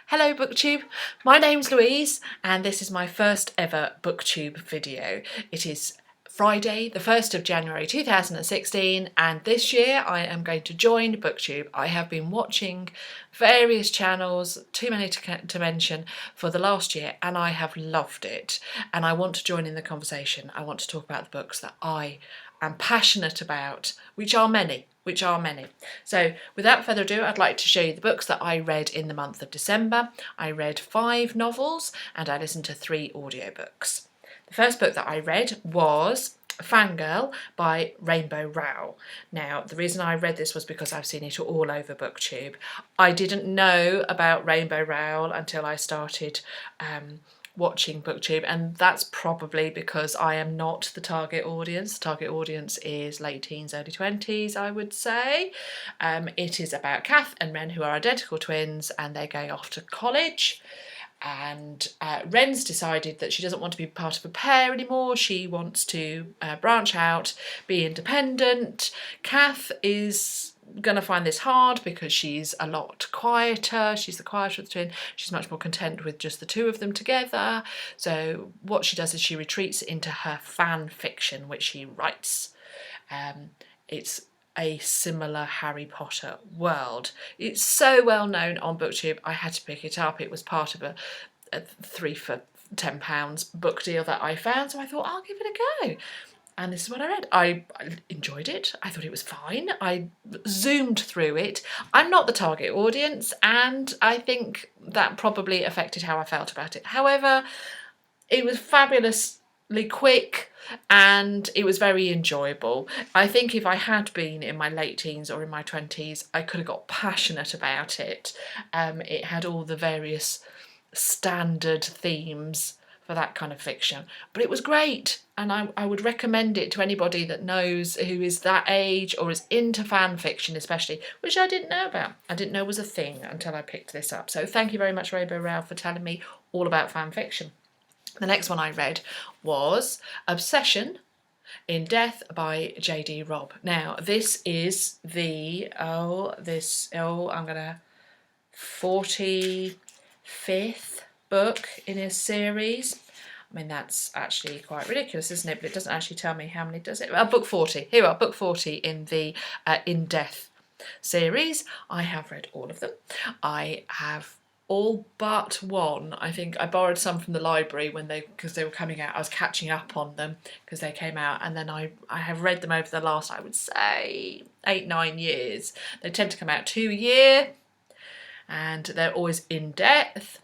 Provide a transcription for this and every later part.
Hello BookTube, my name's Louise and this is my first ever BookTube video. It is Friday the 1st of January 2016 and this year I am going to join BookTube. I have been watching various channels, too many to mention, for the last year and I have loved it and I want to join in the conversation. I want to talk about the books that I am passionate about, which are many. So without further ado, I'd like to show you the books that I read in the month of December. I read 5 novels and I listened to 3 audiobooks. The first book that I read was Fangirl by Rainbow Rowell. Now, the reason I read this was because I've seen it all over BookTube. I didn't know about Rainbow Rowell until I started watching BookTube, and that's probably because I am not the target audience. The target audience is late teens, early 20s, I would say. It is about Kath and Ren, who are identical twins, and they're going off to college. And Ren's decided that she doesn't want to be part of a pair anymore. She wants to branch out, be independent. Kath is going to find this hard because she's a lot quieter. She's the quieter of the twin. She's much more content with just the two of them together. So what she does is she retreats into her fan fiction, which she writes. It's a similar Harry Potter world. It's so well known on BookTube, I had to pick it up. It was part of a 3 for £10 book deal that I found, so I thought I'll give it a go. And this is what I read. I enjoyed it. I thought it was fine. I zoomed through it. I'm not the target audience, and I think that probably affected how I felt about it. However, it was fabulously quick and it was very enjoyable. I think if I had been in my late teens or in my 20s, I could have got passionate about it. It had all the various standard themes for that kind of fiction, but it was great and I would recommend it to anybody that knows, who is that age or is into fan fiction especially, which I didn't know about. I didn't know was a thing until I picked this up. So thank you very much, Rainbow Rowell, for telling me all about fan fiction. The next one I read was Obsession in Death by J.D. Robb. Now this is the 45th book in his series. I mean, that's actually quite ridiculous, isn't it? But it doesn't actually tell me how many, does it? Book 40. Here we are, book 40 in the In Death series. I have read all of them. I have all but one. I think I borrowed some from the library because they were coming out. I was catching up on them because they came out, and then I have read them over the last, I would say, 8-9 years. They tend to come out 2 a year, and they're always in depth.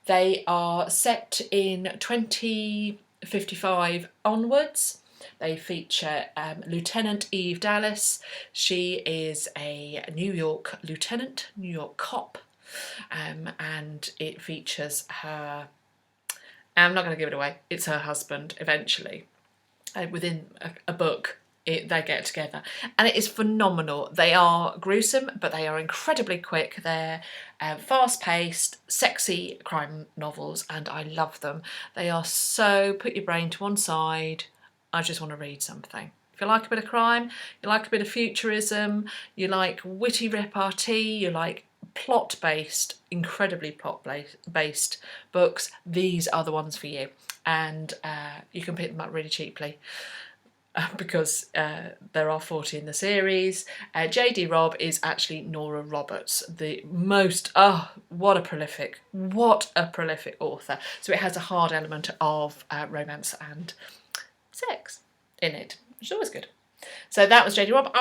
They are set in 2055 onwards. They feature Lieutenant Eve Dallas. She is a New York lieutenant, New York cop, and it features her, I'm not going to give it away, it's her husband eventually. Within a book, they get together and it is phenomenal. They are gruesome, but they are incredibly quick. They're fast-paced, sexy crime novels and I love them. They are so, put your brain to one side, I just want to read something. If you like a bit of crime, you like a bit of futurism, you like witty repartee, you like plot-based, incredibly plot-based books, these are the ones for you. And you can pick them up really cheaply because there are 40 in the series. J.D. Robb is actually Nora Roberts, the most, what a prolific author. So it has a hard element of romance and sex in it, which is always good. So that was J.D. Robb.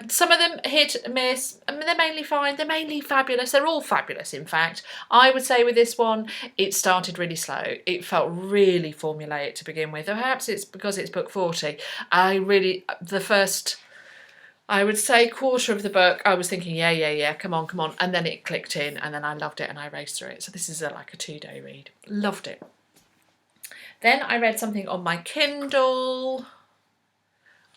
Some of them hit and miss. I mean, they're mainly fine. They're mainly fabulous. They're all fabulous, in fact. I would say with this one, it started really slow. It felt really formulaic to begin with. Or perhaps it's because it's book 40. The first, I would say, quarter of the book, I was thinking, yeah, come on. And then it clicked in and then I loved it and I raced through it. So this is like a 2-day read. Loved it. Then I read something on my Kindle,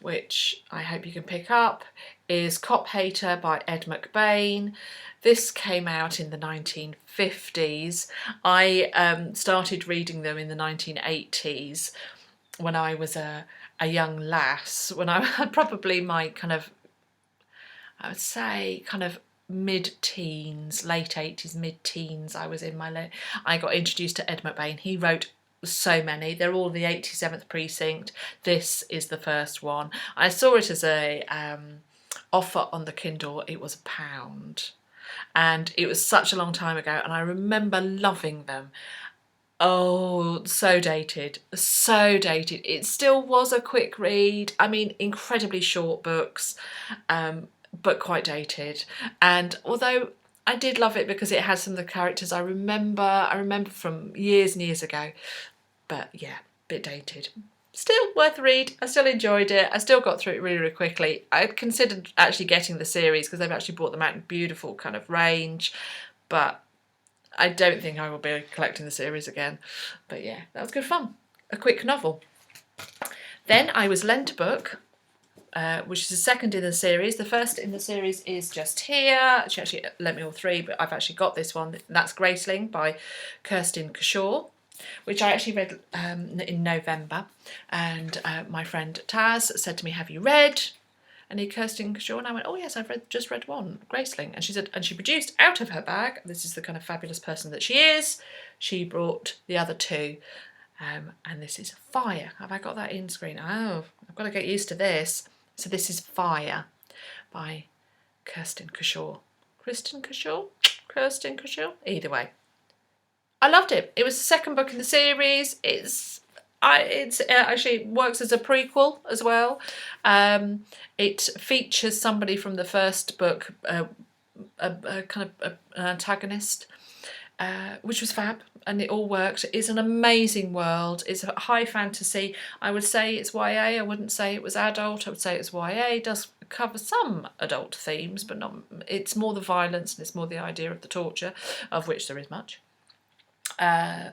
which I hope you can pick up, is Cop Hater by Ed McBain. This came out in the 1950s. I started reading them in the 1980s when I was a young lass, when I had probably my kind of, I would say, kind of mid-teens, late 80s, mid-teens. I got introduced to Ed McBain. He wrote so many. They're all the 87th Precinct. This is the first one. I saw it as a offer on the Kindle. It was £1, and it was such a long time ago, and I remember loving them. Oh, so dated, so dated. It still was a quick read. I mean, incredibly short books, but quite dated. And although I did love it because it had some of the characters I remember from years and years ago. But yeah, bit dated. Still worth a read. I still enjoyed it. I still got through it really, really quickly. I considered actually getting the series because they've actually brought them out in beautiful kind of range, but I don't think I will be collecting the series again. But yeah, that was good fun. A quick novel. Then I was lent a book, which is the second in the series. The first in the series is just here. She actually lent me all three, but I've actually got this one. That's Graceling by Kirstin Cashore, which I actually read in November. And my friend Taz said to me, "Have you read any Kirstin Cashore?" And I went, "Oh yes, I've just read one, Graceling." And she said, and she produced out of her bag, this is the kind of fabulous person that she is, she brought the other two. And this is Fire. Have I got that in screen? Oh, I've got to get used to this. So this is Fire by Kirstin Cashore. Kirstin Cashore? Either way. I loved it. It was the second book in the series. It actually works as a prequel as well. It features somebody from the first book, a kind of an antagonist, which was fab, and it all worked. It's an amazing world. It's a high fantasy. I would say it's YA. I wouldn't say it was adult. I would say it's YA. It does cover some adult themes, but not. It's more the violence and it's more the idea of the torture, of which there is much. I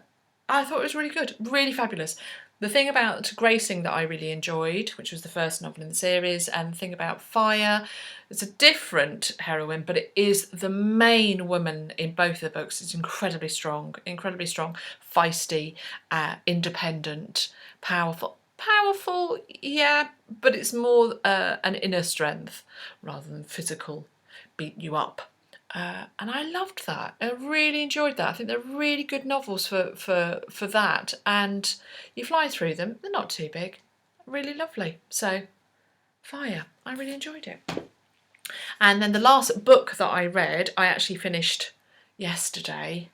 thought it was really good, really fabulous. The thing about Graceling that I really enjoyed, which was the first novel in the series, and the thing about Fire, it's a different heroine, but it is the main woman in both the books. It's incredibly strong, feisty, independent, powerful. Powerful, yeah, but it's more an inner strength rather than physical beat you up. And I loved that. I really enjoyed that. I think they're really good novels for that. And you fly through them. They're not too big. Really lovely. So, Fire. I really enjoyed it. And then the last book that I read, I actually finished yesterday.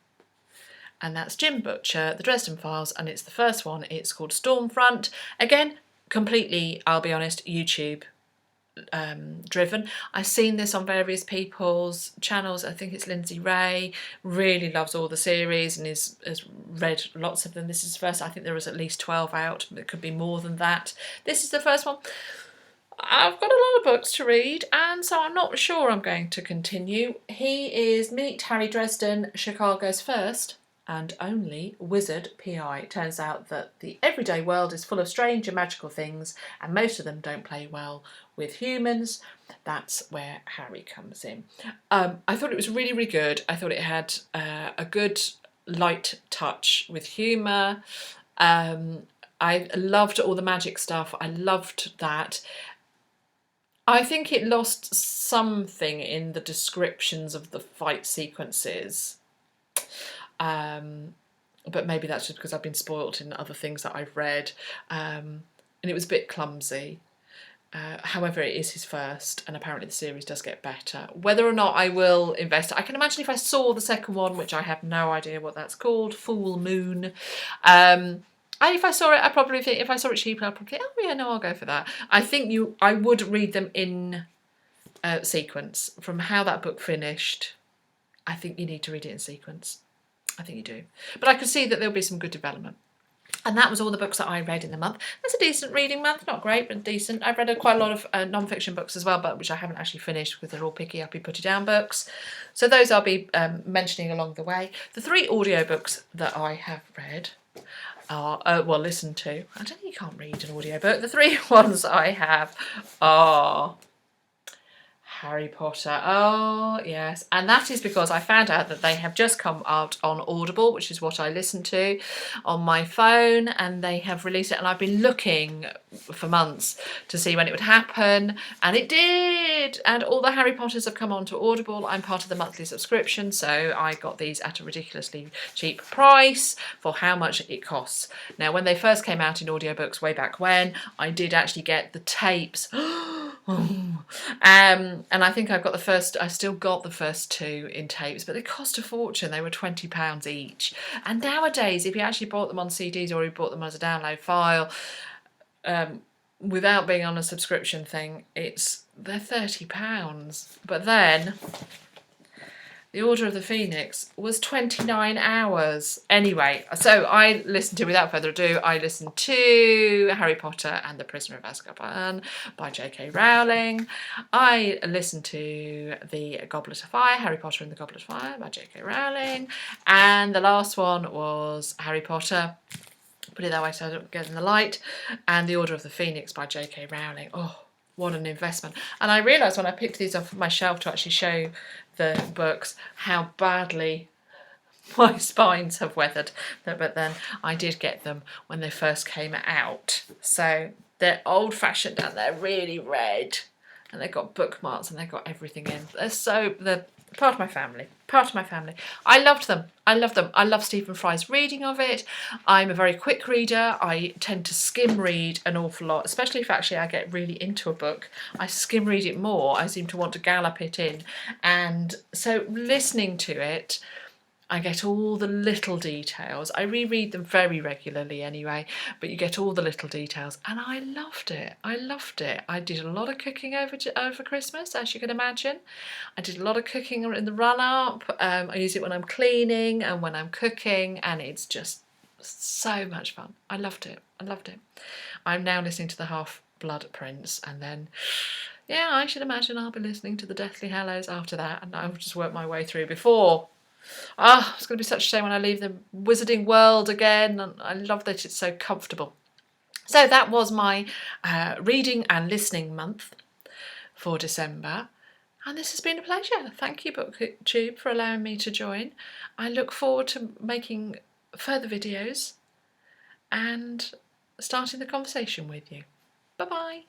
And that's Jim Butcher, The Dresden Files. And it's the first one. It's called Stormfront. Again, completely, I'll be honest, YouTube driven. I've seen this on various people's channels. I think it's Lindsay Ray, really loves all the series and has read lots of them. This is the first. I think there was at least 12 out. It could be more than that. This is the first one. I've got a lot of books to read, and so I'm not sure I'm going to continue. He is Meet Harry Dresden, Chicago's first and only wizard PI. Turns out that the everyday world is full of strange and magical things, and most of them don't play well with humans. That's where Harry comes in. I thought it was really, really good. I thought it had a good light touch with humour. I loved all the magic stuff. I loved that. I think it lost something in the descriptions of the fight sequences. But maybe that's just because I've been spoilt in other things that I've read. And it was a bit clumsy. However, it is his first, and apparently the series does get better. Whether or not I will invest, I can imagine if I saw the second one, which I have no idea what that's called, Full Moon. And if I saw it, I probably think, if I saw it cheaper, I'd probably think, oh yeah, no, I'll go for that. I would read them in sequence. From how that book finished, I think you need to read it in sequence. I think you do. But I could see that there'll be some good development. And that was all the books that I read in the month. That's a decent reading month. Not great, but decent. I've read quite a lot of non-fiction books as well, but which I haven't actually finished because they're all picky-uppy, put-it-down books. So those I'll be mentioning along the way. The 3 audiobooks that I have read are, listened to. I don't think you can't read an audiobook. The 3 ones I have are Harry Potter. Oh, yes. And that is because I found out that they have just come out on Audible, which is what I listen to on my phone, and they have released it. And I've been looking for months to see when it would happen, and it did. And all the Harry Potters have come onto Audible. I'm part of the monthly subscription, so I got these at a ridiculously cheap price for how much it costs. Now, when they first came out in audiobooks way back when, I did actually get the tapes. And I think I still got the first two in tapes, but they cost a fortune. They were £20 each. And nowadays, if you actually bought them on CDs or you bought them as a download file, without being on a subscription thing, they're £30. But then The Order of the Phoenix was 29 hours. Anyway, so without further ado, I listened to Harry Potter and the Prisoner of Azkaban by J.K. Rowling. I listened to The Goblet of Fire, Harry Potter and the Goblet of Fire by J.K. Rowling. And the last one was Harry Potter, put it that way so I don't get in the light, and The Order of the Phoenix by J.K. Rowling. Oh, what an investment. And I realised when I picked these off my shelf to actually show the books how badly my spines have weathered, but then I did get them when they first came out. So they're old-fashioned and they're really red, and they've got bookmarks and they've got everything in. They're part of my family. I loved them. I love Stephen Fry's reading of it. I'm a very quick reader. I tend to skim read an awful lot, especially if actually I get really into a book. I skim read it more. I seem to want to gallop it in. And so listening to it, I get all the little details. I reread them very regularly anyway, but you get all the little details, and I loved it. I did a lot of cooking over Christmas, as you can imagine. I did a lot of cooking in the run-up. I use it when I'm cleaning and when I'm cooking, and it's just so much fun. I loved it. I'm now listening to the Half-Blood Prince, and then yeah, I should imagine I'll be listening to the Deathly Hallows after that, and I'll just work my way through before. It's going to be such a shame when I leave the wizarding world again, and I love that it's so comfortable. So that was my reading and listening month for December, and this has been a pleasure. Thank you, BookTube, for allowing me to join. I look forward to making further videos and starting the conversation with you. Bye-bye.